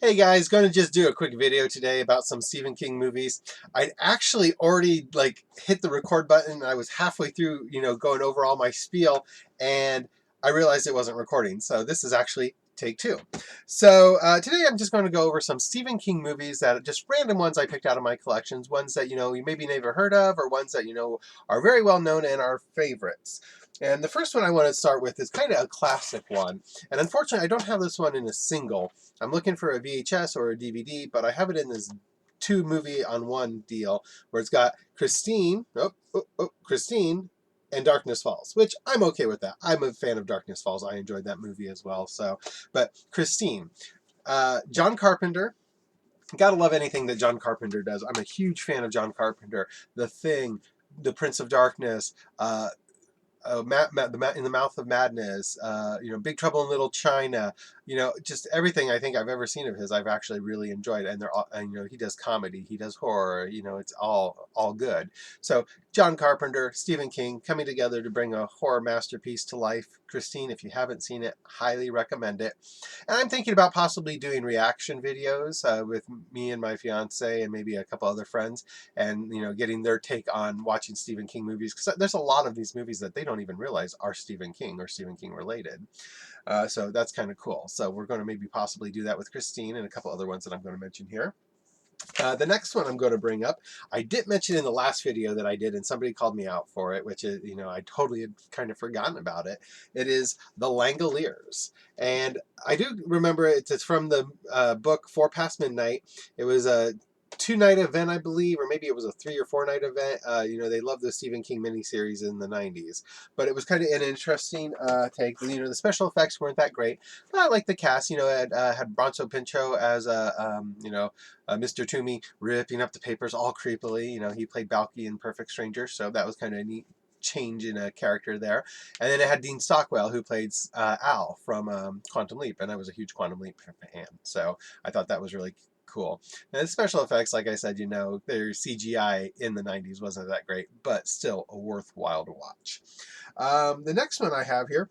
Hey guys, going to just do a quick video today about some Stephen King movies. I'd actually already hit the record button. I was halfway through, going over all my spiel, and I realized it wasn't recording. So this is actually take two. So today I'm just going to go over some Stephen King movies that are just random ones I picked out of my collections, ones that you maybe never heard of, or ones that are very well known and are favorites. And the first one I want to start with is kind of a classic one. And unfortunately, I don't have this one in a single. I'm looking for a VHS or a DVD, but I have it in this two movie on one deal where it's got Christine and Darkness Falls, which I'm okay with that. I'm a fan of Darkness Falls. I enjoyed that movie as well. So, but Christine, John Carpenter. Gotta love anything that John Carpenter does. I'm a huge fan of John Carpenter. The Thing, The Prince of Darkness, in the Mouth of Madness, Big Trouble in Little China, just everything I think I've ever seen of his, I've actually really enjoyed. And they're all, and, he does comedy, he does horror, it's all good. So John Carpenter, Stephen King coming together to bring a horror masterpiece to life. Christine, if you haven't seen it, highly recommend it. And I'm thinking about possibly doing reaction videos with me and my fiance and maybe a couple other friends, and getting their take on watching Stephen King movies, because there's a lot of these movies that they don't even realize are Stephen King or Stephen King related. So that's kind of cool. So we're going to maybe possibly do that with Christine and a couple other ones that I'm going to mention here. The next one I'm going to bring up, I did mention in the last video that I did, and somebody called me out for it, which is, I totally had kind of forgotten about it. It is The Langoliers. And I do remember it's from the book Four Past Midnight. It was a two-night event, I believe, or maybe it was a 3 or 4 night event. They loved the Stephen King miniseries in the 90s. But it was kind of an interesting take. The special effects weren't that great, but I liked the cast. It had Bronzo Pinchot as Mr. Toomey ripping up the papers all creepily. He played Balky in Perfect Stranger, so that was kind of a neat change in a character there. And then it had Dean Stockwell, who played Al from Quantum Leap, and I was a huge Quantum Leap fan, so I thought that was really cool. And the special effects, like I said, their CGI in the 90s wasn't that great, but still worthwhile to watch. The next one I have here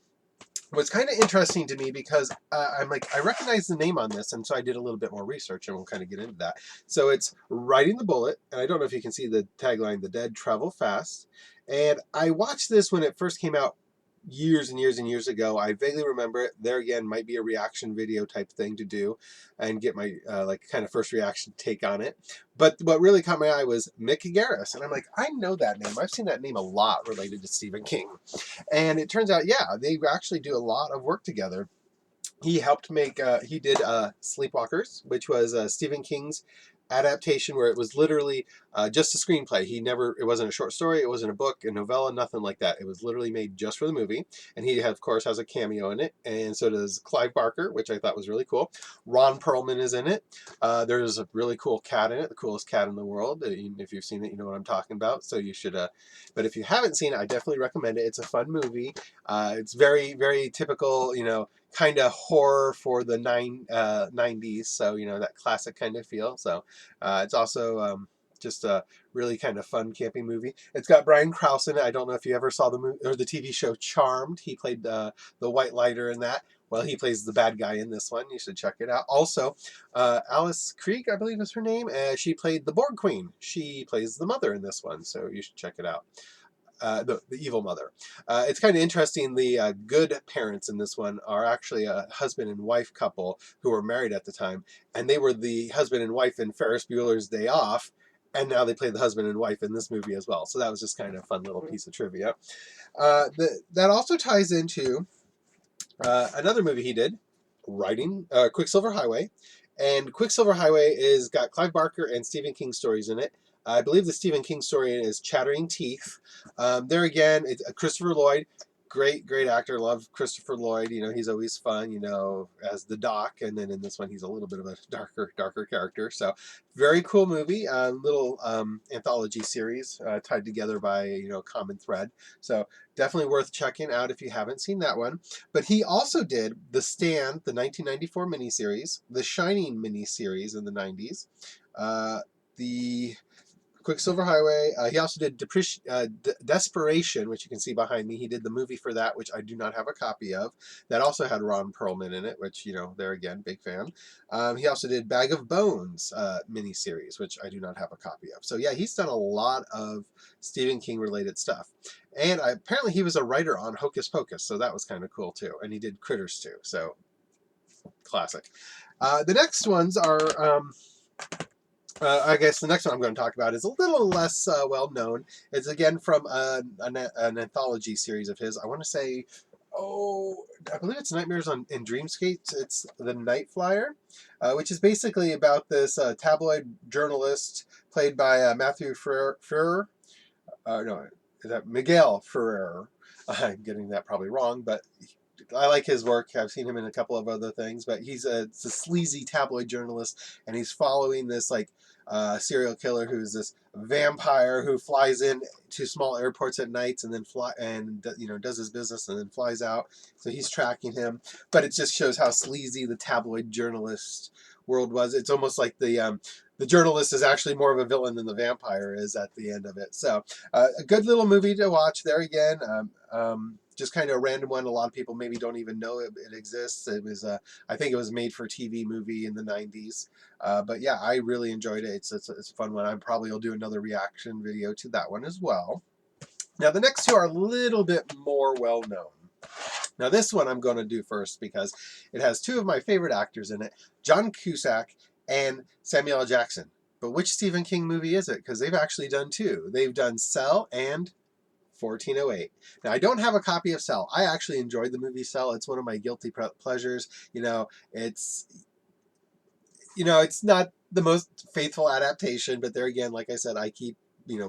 was kind of interesting to me because I'm like, I recognize the name on this, and so I did a little bit more research, and we'll kind of get into that. So it's Riding the Bullet, and I don't know if you can see the tagline, "The Dead Travel Fast." And I watched this when it first came out years and years and years ago. I vaguely remember it. There again, might be a reaction video type thing to do and get my kind of first reaction take on it. But what really caught my eye was Mick Garris, and I'm like, I know that name. I've seen that name a lot related to Stephen King. And it turns out, yeah, they actually do a lot of work together. He helped make, he did Sleepwalkers, which was Stephen King's adaptation where it was literally just a screenplay. It wasn't a short story, it wasn't a book, a novella, nothing like that. It was literally made just for the movie. And he, of course, has a cameo in it. And so does Clive Barker, which I thought was really cool. Ron Perlman is in it. There's a really cool cat in it, the coolest cat in the world. If you've seen it, you know what I'm talking about. So you should, but if you haven't seen it, I definitely recommend it. It's a fun movie. It's very, very typical, kind of horror for the 90s, so that classic kind of feel. So it's also just a really kind of fun camping movie. It's got Brian Krause in it. I don't know if you ever saw the movie or the TV show Charmed. He played the white lighter in that. Well, he plays the bad guy in this one. You should check it out. Also, Alice Krieg, I believe is her name. She played the Borg Queen. She plays the mother in this one, so you should check it out. The evil mother. It's kind of interesting. The good parents in this one are actually a husband and wife couple who were married at the time, and they were the husband and wife in Ferris Bueller's Day Off, and now they play the husband and wife in this movie as well. So that was just kind of a fun little piece of trivia. That also ties into another movie he did, Quicksilver Highway. And Quicksilver Highway is got Clive Barker and Stephen King stories in it. I believe the Stephen King story is Chattering Teeth. There again, it's Christopher Lloyd, great actor. Love Christopher Lloyd. He's always fun. As the Doc, and then in this one, he's a little bit of a darker character. So, very cool movie. Little anthology series tied together by common thread. So definitely worth checking out if you haven't seen that one. But he also did The Stand, the 1994 miniseries, The Shining miniseries in the 90s, the Quicksilver Highway. He also did Desperation, which you can see behind me. He did the movie for that, which I do not have a copy of. That also had Ron Perlman in it, which, there again, big fan. He also did Bag of Bones miniseries, which I do not have a copy of. So yeah, he's done a lot of Stephen King related stuff. And apparently he was a writer on Hocus Pocus, so that was kind of cool too. And he did Critters too, so classic. The next ones are... I guess the next one I'm going to talk about is a little less well known. It's again from an anthology series of his. I want to say, I believe it's Nightmares in Dreamscape. It's The Night Flyer, which is basically about this tabloid journalist played by Matthew Ferrer. No, is that Miguel Ferrer? I'm getting that probably wrong, but I like his work. I've seen him in a couple of other things, but it's a sleazy tabloid journalist, and he's following this serial killer who's this vampire who flies in to small airports at nights and then does his business and then flies out. So he's tracking him, but it just shows how sleazy the tabloid journalist world was. It's almost like the journalist is actually more of a villain than the vampire is at the end of it. So a good little movie to watch there again. Just kind of a random one. A lot of people maybe don't even know it exists. It was, I think it was made for a TV movie in the 90s. But yeah, I really enjoyed it. It's a fun one. I probably will do another reaction video to that one as well. Now the next two are a little bit more well known. Now this one I'm going to do first because it has two of my favorite actors in it, John Cusack and Samuel L. Jackson. But which Stephen King movie is it? Because they've actually done two. They've done Cell and 1408. Now, I don't have a copy of Cell. I actually enjoyed the movie Cell. It's one of my guilty pleasures. It's not the most faithful adaptation, but there again, like I said, I keep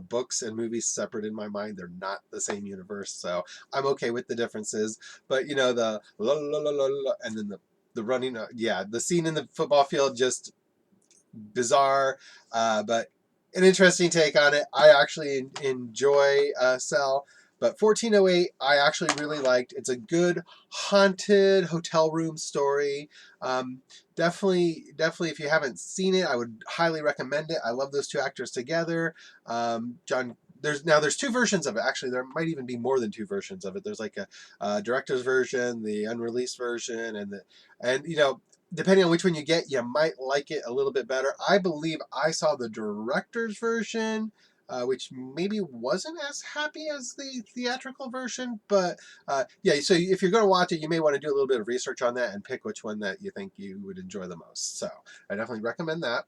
books and movies separate in my mind. They're not the same universe, so I'm okay with the differences. But the la la la la la, and then the running, the scene in the football field, just bizarre, but an interesting take on it. I actually enjoy Cell, but 1408 I actually really liked. It's a good haunted hotel room story. Definitely if you haven't seen it, I would highly recommend it. I love those two actors together. There's two versions of it. Actually, there might even be more than two versions of it. There's like a director's version, the unreleased version, and depending on which one you get, you might like it a little bit better. I believe I saw the director's version, which maybe wasn't as happy as the theatrical version. But yeah, so if you're going to watch it, you may want to do a little bit of research on that and pick which one that you think you would enjoy the most. So I definitely recommend that.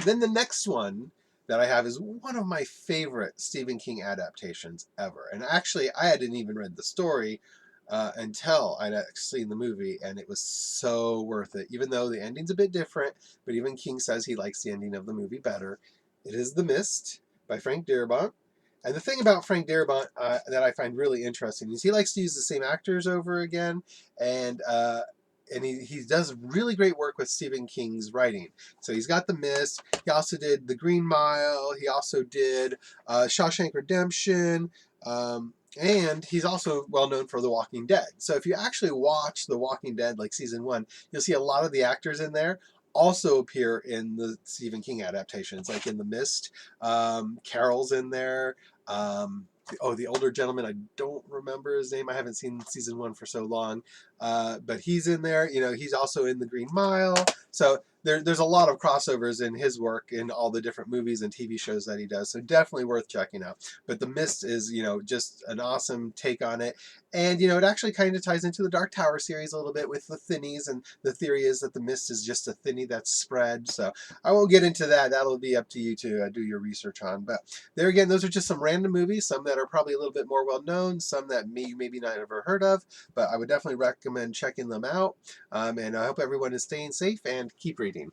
Then the next one that I have is one of my favorite Stephen King adaptations ever. And actually, I hadn't even read the story until I'd actually seen the movie, and it was so worth it. Even though the ending's a bit different, but even King says he likes the ending of the movie better. It is The Mist by Frank Darabont. And the thing about Frank Darabont that I find really interesting is he likes to use the same actors over again, and he does really great work with Stephen King's writing. So he's got The Mist. He also did The Green Mile. He also did Shawshank Redemption. And he's also well known for The Walking Dead. So if you actually watch The Walking Dead, like season 1, you'll see a lot of the actors in there also appear in the Stephen King adaptations, like in The Mist. Carol's in there. The older gentleman, I don't remember his name. I haven't seen season 1 for so long. But he's in there. He's also in The Green Mile. So there's a lot of crossovers in his work in all the different movies and TV shows that he does. So definitely worth checking out. But The Mist is, just an awesome take on it. And, it actually kind of ties into the Dark Tower series a little bit with the thinnies. And the theory is that the mist is just a thinny that's spread. So I won't get into that. That'll be up to you to do your research on. But there again, those are just some random movies. Some that are probably a little bit more well known. Some that maybe not ever heard of. But I would definitely recommend checking them out. And I hope everyone is staying safe and keep reading.